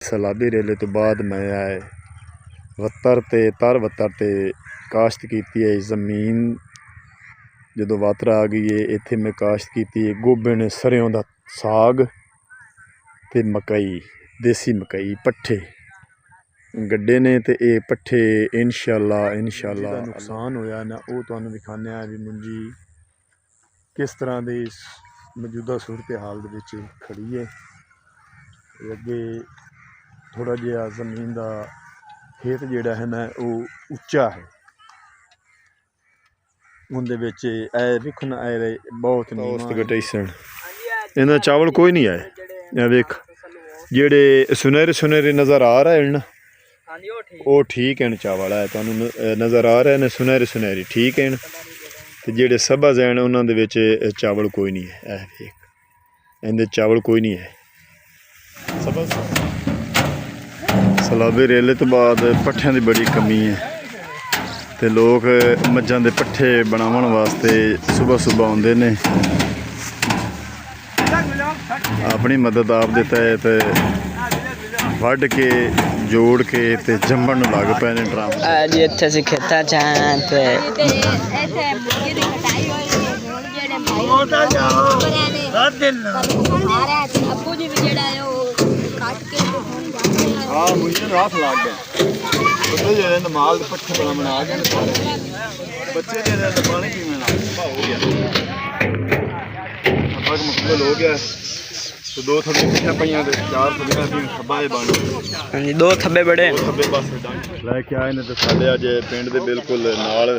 सैलाबी रेले तो बाद मैं आए वत्तर ते तर वत्तर ते काश्त की है जमीन जो वातर आ गई है इत्थे मैं काश्त की गोबे ने सरियों का साग ते मकई देसी मकई पट्ठे गड्ढे ने ते ये पट्ठे इंशाअल्लाह नुकसान होया ना वो तुहानू दिखाने भी मुंजी किस तरह की मौजूदा सूरत हाल खड़ी है। अगे थोड़ा जिहा जमीन का खेत जिहड़ा है ना वो उच्चा है उनदे विच वेखो ना बहुत इन्हां चावल कोई नहीं है वेख जेड़े सुनहरे सुनहरे नज़र आ रहे हैं ना वो ठीक है चावल है तुहानू नज़र आ रहे हैं सुनहरे सुनहरे ठीक है ते जेड़े सब्ज़ हैं उन्हां दे विच चावल कोई नहीं है वेख इहदे चावल कोई नहीं है सैलाबी रेले तो बाद पट्ठियां की बड़ी कमी है तो लोग मज्झां दे पट्ठे बनावन वास्ते सुबह सुबह आउंदे ने अपनी मदद आप देता है तो वढ़ के जोड़ के ते जम्मण लग पे ने ड्रामा जी इत्थे असीं खेतां च आं ते हाँ मुझे हाथ लग गया माल पट्ठे बना के बच्चे पानी पीने हो गया मुकम्मल हो गया तो दो थब्बे पिछा पईयां ते चार थब्बे खब्बा बन हाँ जी दो थब्बे बड़े थब्बे पासे लैके आए ने तो साडे अज पिंड दे बिल्कुल नाल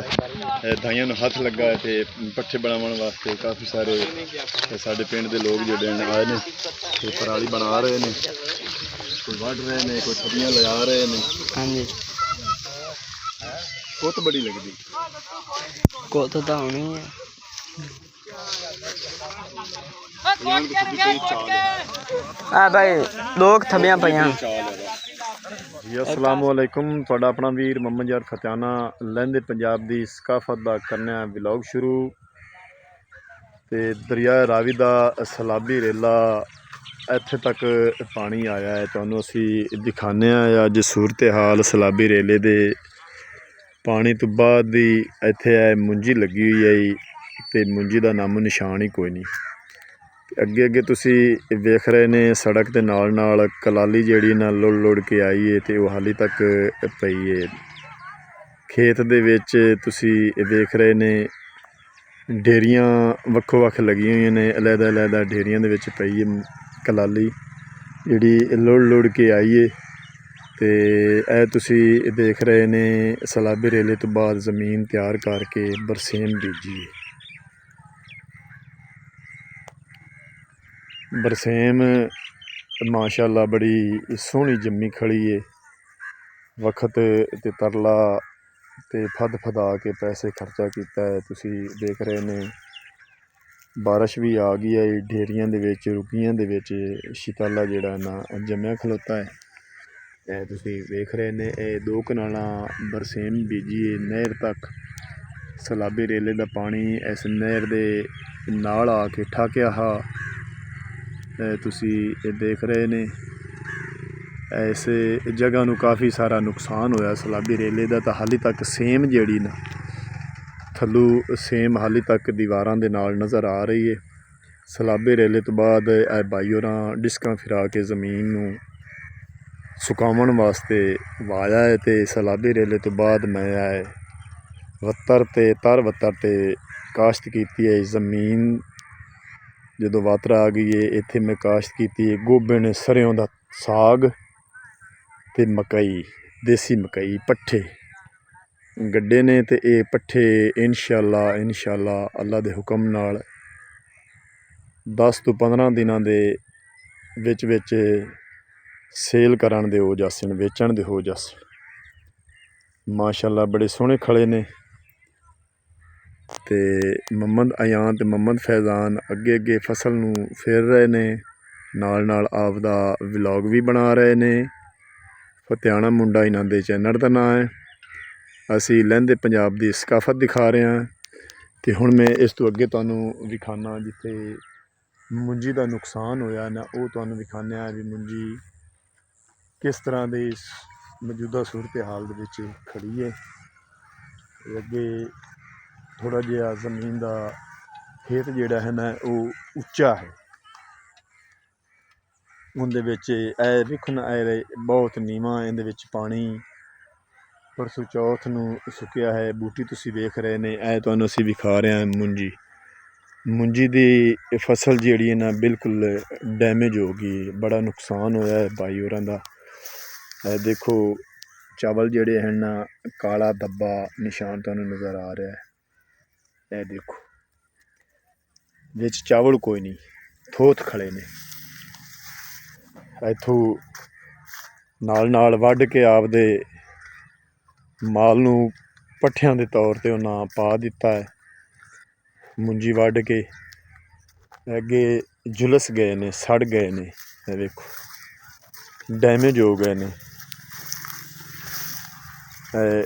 दाइयां नूं हथ लगा है ते पट्ठे बनावन वास्ते काफ़ी सारे साडे पिंड दे लोग जिहड़े आए ने ते पराली बना रहे ने कोई वढ़ रहे ने कोई थब्बियां लगा रहे ने। हाँ जी कुत बड़ी लगदी कुत तो होनी है हाँ भाई दो थब्बियां पईयां जी अस्सलाम वालेकुम तुहाडा अपना वीर मोहम्मद यार फतियाना लहंदे पंजाब दी सकाफत दा करने व्लॉग शुरू ते दरिया रावी दा सैलाबी रेला इत्थे तक पानी आया है तुहानू असी दिखाने अज सूरत हाल सैलाबी रेले दे पानी तो बाद दी इत्थे मुंजी लगी हुई है ते मुंजी दा नामो निशान ही कोई नहीं। अगे अगे तुसी वेख रहे ने सड़क के नाल नाल कलाली जिहड़ी ना लुड़ लुड़ के आई है तो हाली तक पई है खेत दे विच तुसी वेख रहे ने ढेरियां वक्खो वक्ख लगी हुई ने अलहदा अलहदा ढेरियां दे विच पई है कलाली जिहड़ी लुड़ लुड़ के आई है तो यह तुसी देख रहे ने सैलाबी रेले तो बाद जमीन तैयार करके बरसेम बीजी है। बरसेम माशाअल्लाह बड़ी सोहनी जम्मी खड़ी है वक्त ते तरला ते फद फदा के पैसे खर्चा किया है तुसी देख रहे ने बारिश भी आ गई है ढेरियां दे विच रुकियां दे विच शिताला जिहड़ा ना जम्मिया खलोता है तुसी देख रहे ने दो कनालां बरसेम बीजी है नहर तक सैलाबी रेले का पानी इस नहर दे नाल आके ठाकिया हा तुसी देख रहे ने इस जगह नूं काफ़ी सारा नुकसान होया सैलाबी रेले का तो हाली तक सेम जिहड़ी ना थल्लू सेम हाली तक दीवारां दे नाल नज़र आ रही है। सैलाबी रेले तो बाद भाई होरां डिस्कां फिरा के ज़मीन नूं सुकावन वास्ते वाया है तो सैलाबी रेले तो बाद मैं आए वत्तर ते तर वत्तर ते काश्त की है जमीन जो वातर आ गई है इत्थे मैं काश्त की है गोबे ने सरियों का साग ते मकई देसी मकई पट्ठे गड्ढे ने ते ये पट्ठे इंशाअल्लाह अल्लाह दे हुक्म नाल 10 तो 15 दिनां दे विच विच सेल करन दे हो जासन वेचण दे हो जासन माशाअल्लाह बड़े सोहने खड़े ने ते मोहम्मद अयान ते मोहम्मद फैज़ान अगे अगे फसल नूं फेर रहे ने नाल नाल आप दा व्लॉग भी बना रहे ने फतियाना मुंडा इन्हां दे चैनल दा नाम है असी लहंदे पंजाब दी सकाफत दिखा रहे हैं तो हुण मैं इस तो अगे तुहानू विखाना जिथे मुंजी का नुकसान होया ना वो तुहानू विखाने भी मुंजी किस तरह की मौजूदा सूरत हाल दे विच खड़ी है। अगे थोड़ा जिहा जमीन का खेत जिहड़ा है ना वो उच्चा है, उनदे विच वेखो ना बहुत नीवा, इहदे विच पानी परसों चौथ नूं सुक्या है। बूटी तुसीं वेख रहे ने, तुहानूं असीं विखा रहे हैं मुंजी दी फसल जिहड़ी है ना बिल्कुल डैमेज हो गई, बड़ा नुकसान होया है भाई होरां दा। देखो चावल जिहड़े हैं ना काला धब्बा निशान तुहानूं नज़र आ रहा है। देखो विच चावल कोई नहीं, थोथ खड़े ने। इत्थों नाल नाल वढ के आपदे माल नूं पट्ठियां दे तौर ते उन्हां पा दिता है। मुंजी वढ के अगे झुलस गए ने, सड़ गए ने, देखो डैमेज हो गए ने।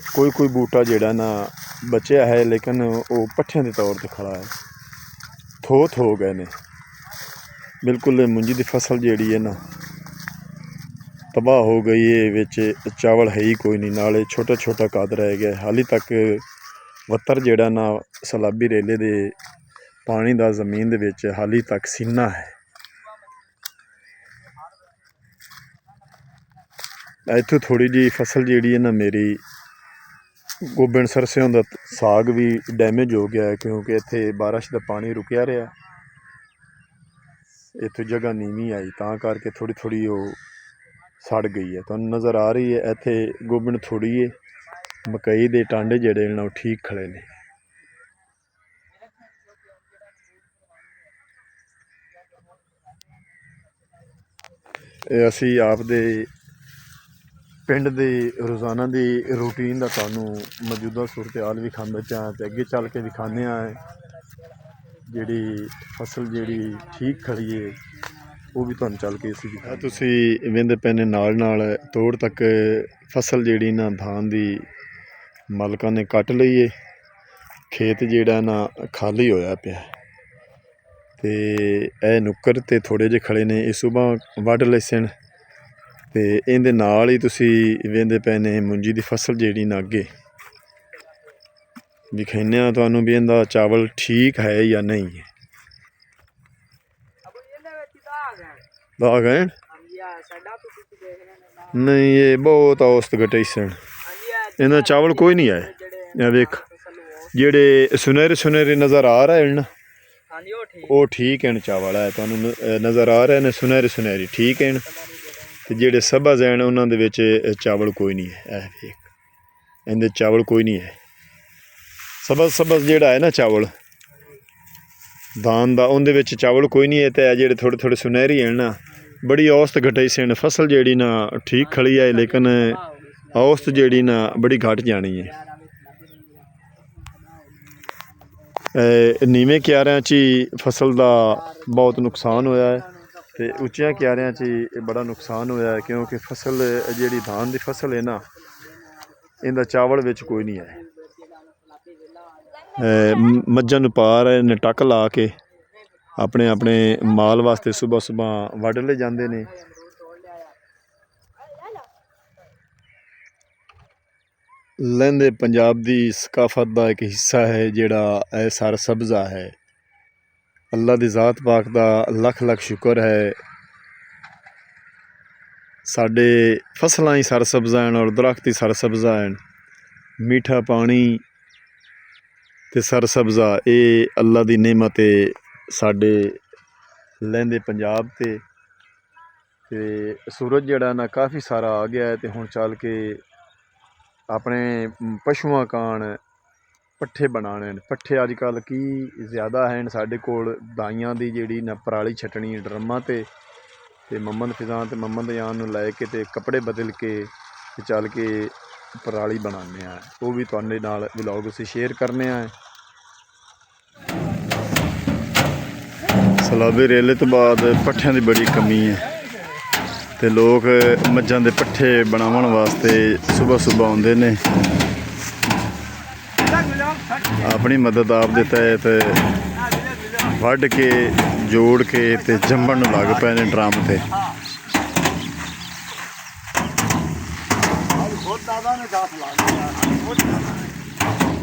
कोई कोई बूटा जिहड़ा ना बचिया है लेकिन वो पट्ठियां दे तौर ते खड़ा है, थोथ हो गए ने बिल्कुल। मुंजी दी फसल जिहड़ी है ना तबाह हो गई है, विच चावल है ही कोई नहीं, नाले छोटा छोटा कद रह गया। हाली तक वत्तर जिहड़ा ना सैलाबी रेले दे पानी दा जमीन दे विच हाली तक सीना है। इत्थों थोड़ी जी फसल जिहड़ी है ना मेरी गोबन सरसों दा साग भी डैमेज हो गया है, क्योंकि इत्थे बारिश का पानी रुकिया रहा, इत्थों जगह नीवी आई तां करके थोड़ी थोड़ी वो सड़ गई है। तुहानूं नज़र आ रही है इत्थे गोबन थोड़ी है, मकई दे टांडे जिहड़े ने ठीक खड़े ने। असी आपदे पिंड दे रोज़ाना दी रूटीन का तुहानूं मौजूदा सूरत हाल विखांदा चां ते अगे चल के विखाने जिहड़ी फसल जिहड़ी ठीक खड़ी है वो भी तुहानूं चल के असीं दिखा। तुसीं वेंदे पैने नाल नाल तोड़ तक फसल जिहड़ी ना धान दी मालकां ने कट लई है। खेत जिहड़ा ना खाली होया पिया ते नुक्कर ते थोड़े जे खड़े ने, सुबह वढ लए सन ते इहदे नाल ही तुसीं वेंदे पे ने मुंजी दी फसल जिहड़ी ना अगे दिखाने तुहानूं भी इहदा चावल ठीक है या नहीं है। दाग है नहीं, ये बहुत औसत गटे सन, इहदा चावल कोई नहीं है। वेख जेड़े सुनहरे सुनहरे नज़र आ रहे हैं ना वो ठीक है चावल है, तुहानूं नज़र आ रहे हैं सुनहरे सुनहरे ठीक है। ते जेड़े सब्ज़ हैं उन्हां दे विच चावल कोई नहीं है। वेख इहदे चावल कोई नहीं है। सब्ज़ सब्ज़ जेड़ा है ना चावल धान दा उहदे विच चावल कोई नहीं है। ते जेड़े थोड़े थोड़े सुनहरी हैं ना बड़ी औसत घटाई सन। फसल जिहड़ी ना ठीक खड़ी है लेकिन औसत जिहड़ी ना बड़ी घट जानी है। नीवें क्यारियां च ही फसल का बहुत नुकसान होया है ते उच्चियां क्यारियां च ही बड़ा नुकसान होया है, क्योंकि फसल जिहड़ी धान की फसल है ना इहदा चावल विच कोई नहीं है। मज्झां नूं पा रहे ने टक ला के अपने अपने माल वास्ते सुबह सुबह वढ ले जाते ने। लहंदे पंजाब की सकाफत का एक हिस्सा है जिहड़ा सर सब्ज़ा है। अल्लाह की ज़ात पाक का लख लख शुक्र है, साडे फसलां ही सर सब्ज़ा हैं और दरख्त ही सर सब्ज़ा हैं। मीठा पानी ते सर सब्ज़ा ये अल्लाह की नेमत है साडे लहंदे पंजाब ते सूरज जिहड़ा ना काफ़ी सारा आ गया है। तो हुण चल के अपने पशुआं कान पट्ठे बनाने, पट्ठे अजकल की ज़्यादा हैं साडे कोल। दाइयां दी जिहड़ी ना पराली छट्टनी ड्रमां ते मोहम्मद फिजान ते मोहम्मद यान नूं लै के ते कपड़े बदल के चल के पराली बनाने हैं। वो भी तुहाडे नाल व्लॉग असीं शेयर करने हैं। सैलाबी रेले तो बाद पट्ठियां की बड़ी कमी है ते लोग मज्झां दे पट्ठे बनावन वास्ते सुबह सुबह आउंदे ने। अपनी मदद आप दे तहत वढ के जोड़ के ते जम्मण लग पे ने ड्रम ते।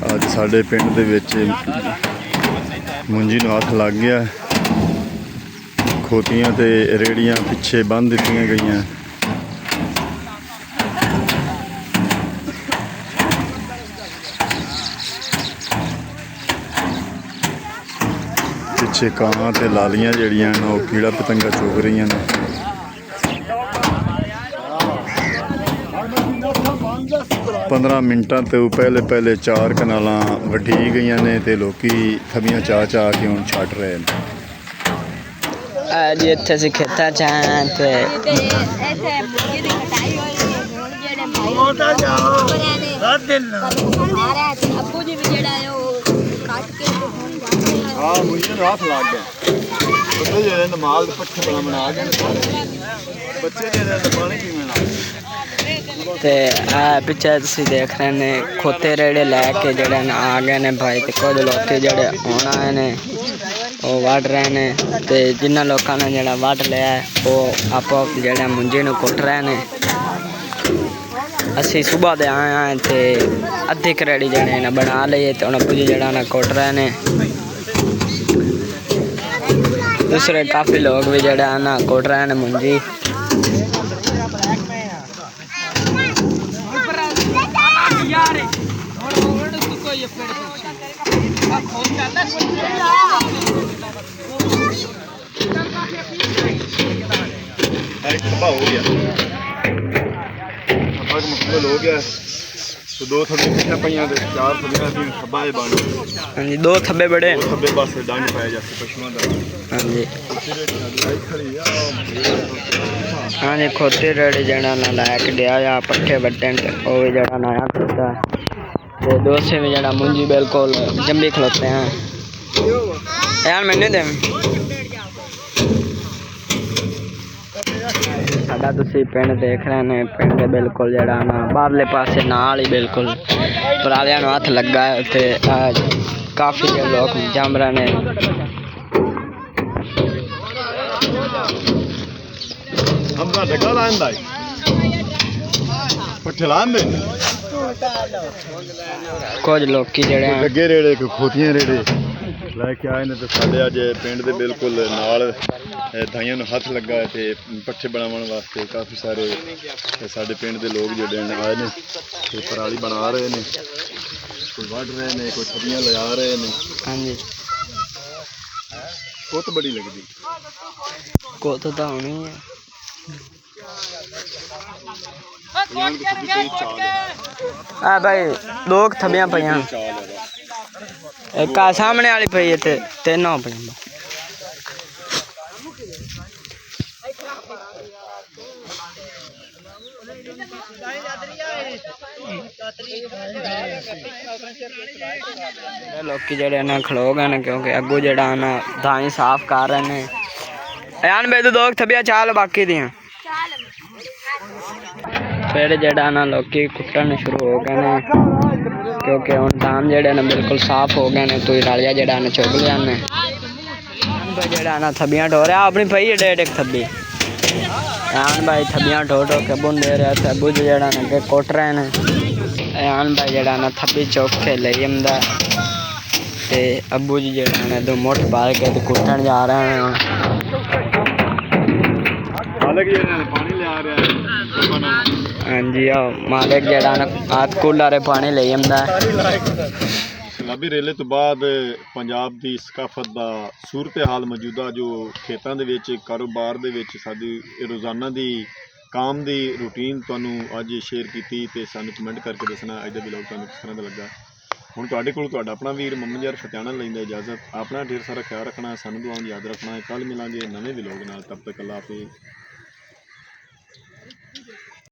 ਅੱਜ ਸਾਡੇ ਪਿੰਡ ਦੇ ਵਿੱਚ ਮੁੰਜੀ ਨੂੰ ਹੱਥ ਲੱਗ ਗਿਆ। ਖੋਤੀਆਂ ਤੇ ਰੇੜੀਆਂ ਪਿੱਛੇ ਬੰਨ੍ਹ ਦਿੱਤੀਆਂ ਗਈਆਂ। ਪਿੱਛੇ ਕਾਂ ਤੇ ਲਾਲੀਆਂ ਜਿਹੜੀਆਂ ਨੇ ਉਹ ਕੀੜਾ ਪਤੰਗਾ ਚੁਗ ਰਹੀਆਂ ਨੇ। पंद्रह मिनटा तो पहले 4 कनालां वढी गई ने ते लोकी थबियां चा के हुण छट रहे हैं। जी इत्थे सी खेतां च हैं ते हाँ मुझे हाथ लग गया माल पट्ठे बना गए बच्चे पानी पीने ते पिछे तुसीं देख रहे ने खोते रेड़े लैके जड़े आ गए ने भाई ते कुछ लोग जड़े आना आए ने वो वढ़ रहे ने ते जिन्ना लोगों ने जड़ा वढ़ लिया वो आपो आप जड़े मुंजे नूं कुट रहे ने। असी सुबह दे आए हैं ते अद्धी करेड़ी जड़े ना बना लिए ते उन्हें पुजी जड़ा ना कुट रहे ने। दूसरे काफ़ी लोग भी जड़ा ना कुट रहे ने मुंजी। हो गया तो 2 थब्बे पिछे पईयां ते 4 थब्बियां दी थब्बा ए बन। हां जी 2 थब्बे बड़े 2 थब्बे बस डंग पाए जाते पशुओं दा। हां जी हाँ जी खोते रेड़ी जड़ा ना लायक दिया या पट्ठे बट्टन ओ जड़ा नया खोता ते दोसे में जड़ा मुंजी बिल्कुल जंबी खलोते हैं यार मैंने दे साडा तुसी पिंड देख रहे ने पिंड बिल्कुल जड़ा ना बाहरले पासे नाल ही बिल्कुल परालियां नूं हथ लगा है ते काफ़ी लोग जम रहे ने। हमदा डगा लांदा है पट्ठे लांदे कुछ लोग की जड़े डगे रेड़े खोतियां रेड़े लैके आए ने ते साडे अज पिंड दे बिल्कुल नाल धाइयां नूं हथ लगा है ते पट्ठे बनावन वास्ते काफ़ी सारे साडे पिंड दे लोग जेड़े आए ने ते पराली बना रहे ने कोई वढ़ रहे ने कोई थबियां लगा रहे ने। हाँ जी कुत बड़ी लगदी कुत तो होनी है भाई 2 थबियां पईयां एक सामने वाली पई है ते 3 हो पईयां। लोग जड़े ना खलो गए ने क्योंकि अगू जड़ा ना धाई साफ कर रहे ने। यान भाई 2 थबियां चाल बाकी दियां फिर जड़ा ना लोग कुटन शुरू हो गए ने क्योंकि हुण धान जड़े ना बिल्कुल साफ हो गए ने। तो रालिया जड़ा ना चुग लिया ने जड़ा ना थबियां ढो रहा अपनी पई है 1.5 थब्बी यान भाई थबियां ढो के बुन दे रहा था बुझ जड़ा ना के कुट रहे ने। यान भाई जड़ा ना थब्बी चौक के ले आंदा ते अबू जी जड़ा ना 2 मुठ बाल के कुटन जा रहे हैं। पानी ले आ रहा है हाँ जी मालिक जड़ा ना हाथ कूलर पानी ले आंदा। सैलाबी रेले तो बाद पंजाब की सकाफत का सूरत हाल मौजूदा जो खेतों के कारोबार के साडी रोज़ाना की काम की रूटीन तुहानूं अज शेयर की ते सानूं कमेंट करके दसना अज दा व्लॉग तुहानूं किस तरह का लगा। हुण तुहाडे कोल तुहाडा अपना वीर मुहम्मद यार फतियाना लैंदा इजाजत। अपना ढेर सारा ख्याल रखना सानूं दुआओं याद रखना। कल मिलांगे नवे व्लॉग नाल तब तक अल्लाह हाफिज़।